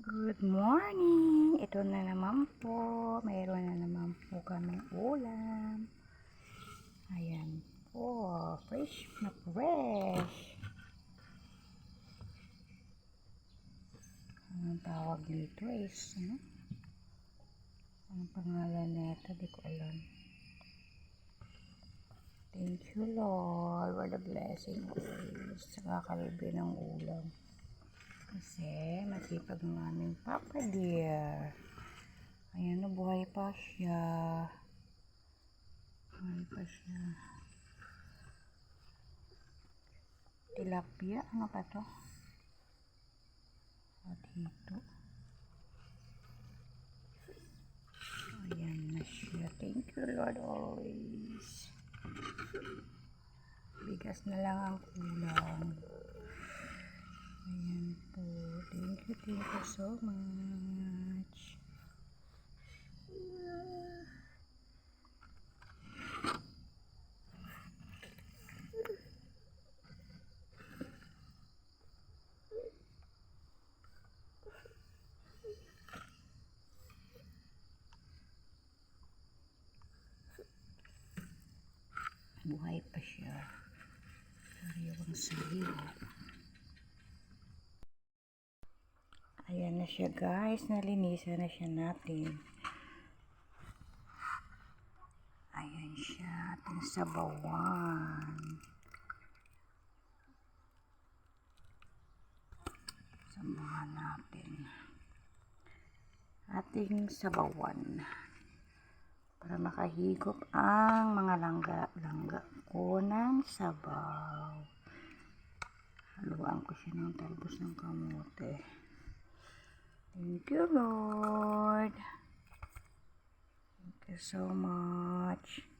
Good morning! Ito na naman po. Mayroon na naman po kaming ulam. Ayan po. Fresh na fresh. Anong tawag dito is, ano? Anong pangalan nito? Di ko alam. Thank you, Lord, for the blessing always. Sa kakalibi ng ulam. Kasi masipag ng aming Papa dear. Ayan, buhay pa siya. Buhay pa siya. Tilapia, ano pa to? At ito. Ayan na siya. Thank you, Lord, always. Bigas na lang ang kulang. Ayan po. Thank you so much. Buhay pa siya. Sariwang sariwa. Ayan na siya guys. Nalinisan na siya natin. Ayan siya. Ating sabawan. Sabawan natin. Ating sabawan. Para makahigop ang mga langga-langga ko ng sabaw. Haluan ko siya ng talbos ng kamote. Thank you, Lord. Thank you so much.